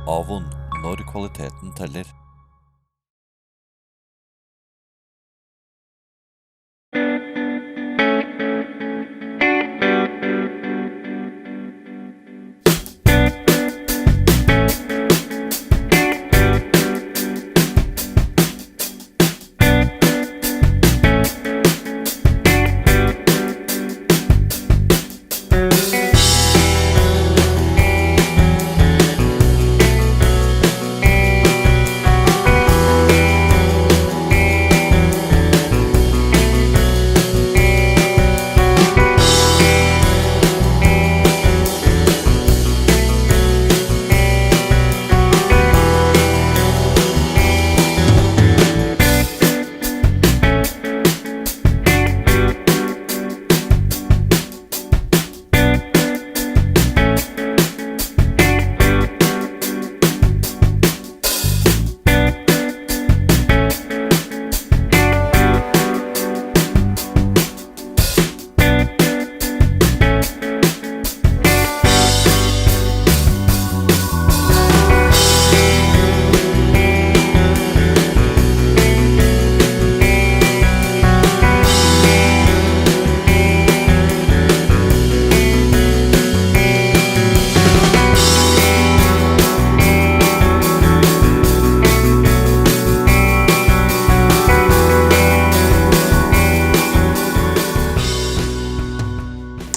Avon når kvaliteten teller.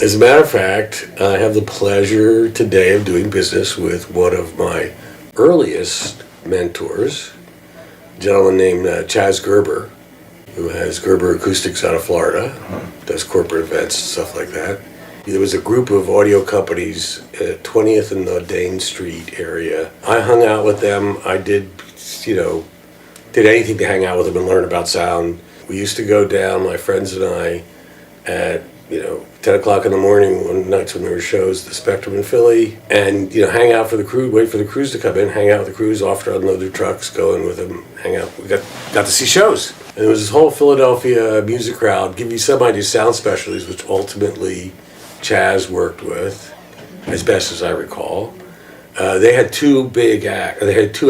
As a matter of fact, I have the pleasure today of doing business with one of my earliest mentors, a gentleman named Chaz Gerber, who has Gerber Acoustics out of Florida, does corporate events and stuff like that. There was a group of audio companies at 20th and the Dane Street area. I hung out with them. I did anything to hang out with them and learn about sound. We used to go down, my friends and I, at 10 o'clock in the morning on nights when there were shows, the Spectrum in Philly, and hang out for the crew, wait for the crews to come in, hang out with the crews, off to unload their trucks, go in with them, hang out. We got to see shows. And there was this whole Philadelphia music crowd, give you some idea, sound specialties, which ultimately Chaz worked with, as best as I recall. They had two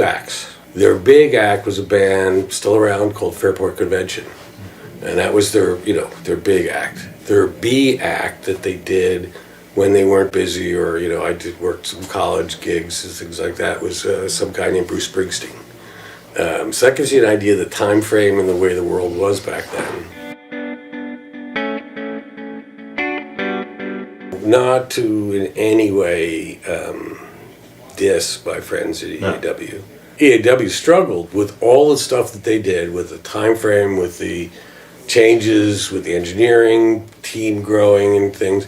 acts. Their big act was a band still around called Fairport Convention. And that was their big act. Their B act that they did when they weren't busy, or I did work some college gigs and things like that, was some guy named Bruce Springsteen. So that gives you an idea of the time frame and the way the world was back then. Not to in any way diss my friends at EAW. No. EAW struggled with all the stuff that they did, with the time frame, with the changes, with the engineering team growing and things,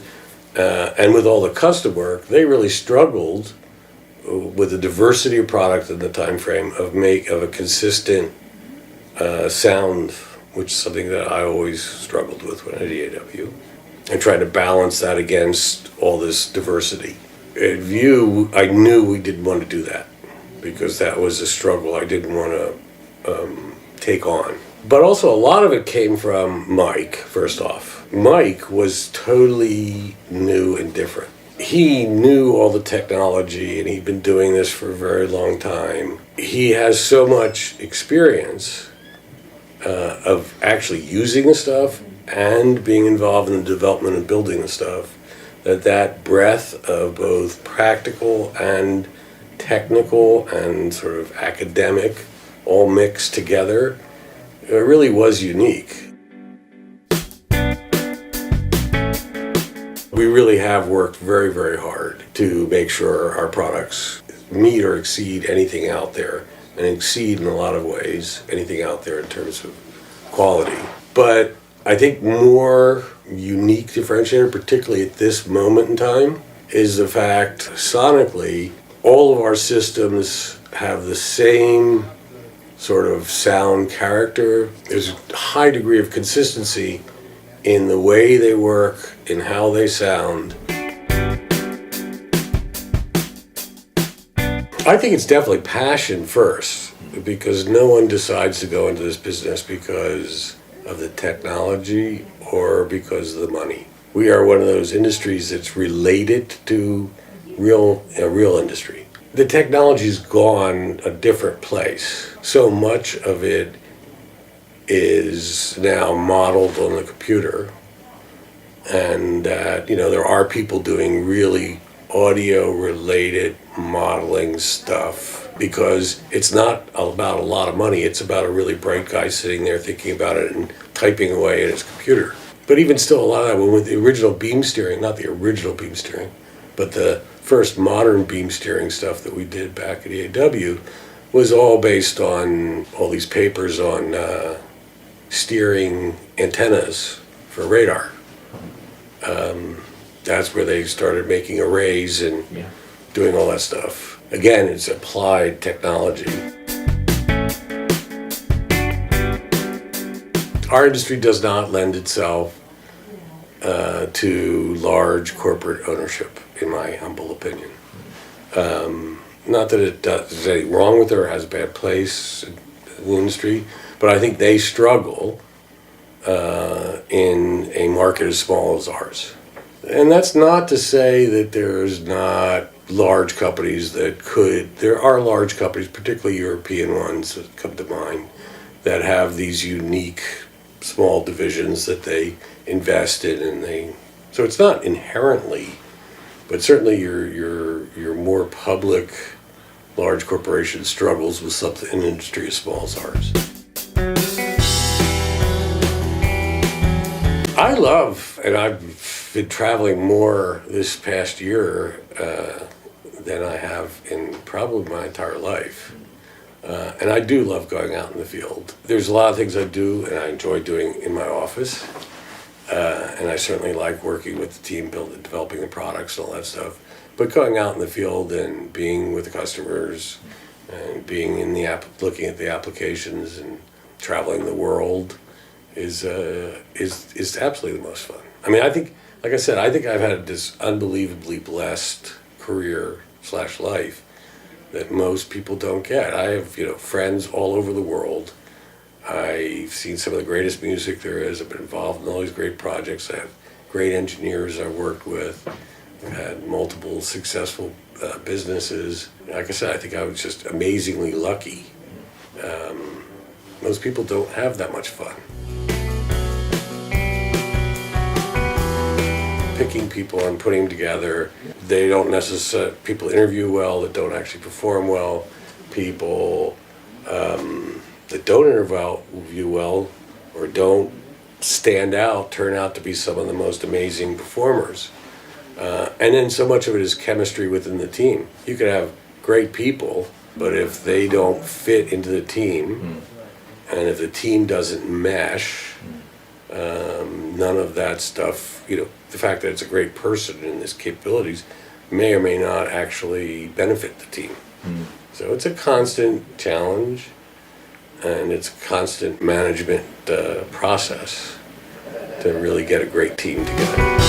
and with all the custom work. They really struggled with the diversity of product and the time frame of a consistent sound, which is something that I always struggled with when I did EAW, and tried to balance that against all this diversity. At VUE, I knew we didn't want to do that, because that was a struggle I didn't want to take on. But also a lot of it came from Mike, first off. Mike was totally new and different. He knew all the technology, and he'd been doing this for a very long time. He has so much experience of actually using the stuff and being involved in the development and building the stuff, that breadth of both practical and technical and sort of academic all mixed together, it really was unique. We really have worked very, very hard to make sure our products meet or exceed anything out there, and exceed in a lot of ways anything out there in terms of quality. But I think more unique differentiator, particularly at this moment in time, is the fact sonically all of our systems have the same sort of sound character. There's a high degree of consistency in the way they work, in how they sound. I think it's definitely passion first, because no one decides to go into this business because of the technology or because of the money. We are one of those industries that's related to a real industry. the technology's gone a different place. So much of it is now modeled on the computer, and that, there are people doing really audio related modeling stuff, because it's not about a lot of money, it's about a really bright guy sitting there thinking about it and typing away at his computer. But even still, a lot of that, with the original beam steering, not the original beam steering, but the first modern beam steering stuff that we did back at EAW, was all based on all these papers on steering antennas for radar. That's where they started making arrays and doing all that stuff. Again, it's applied technology. Our industry does not lend itself to large corporate ownership, in my humble opinion. Not that there's anything wrong with it or has a bad place in the industry, but I think they struggle in a market as small as ours. And that's not to say that there's not large companies that could. There are large companies, particularly European ones that come to mind, that have these unique small divisions that they invest in, and so it's not inherently, but certainly your more public large corporation struggles with something in an industry as small as ours. I love, and I've been traveling more this past year than I have in probably my entire life. And I do love going out in the field. There's a lot of things I do and I enjoy doing in my office. And I certainly like working with the team, developing the products and all that stuff. But going out in the field and being with the customers and being in looking at the applications and traveling the world is absolutely the most fun. I mean, I think, like I said, I think I've had this unbelievably blessed career/life that most people don't get. I have, friends all over the world. I've seen some of the greatest music there is. I've been involved in all these great projects. I have great engineers I've worked with. I've had multiple successful businesses. Like I said, I think I was just amazingly lucky. Most people don't have that much fun. Picking people and putting them together. They don't necessarily, people interview well that don't actually perform well. People that don't interview well or don't stand out turn out to be some of the most amazing performers. And then so much of it is chemistry within the team. You could have great people, but if they don't fit into the team, and if the team doesn't mesh, none of that stuff, the fact that it's a great person and his capabilities may or may not actually benefit the team. So it's a constant challenge, and it's a constant management process to really get a great team together.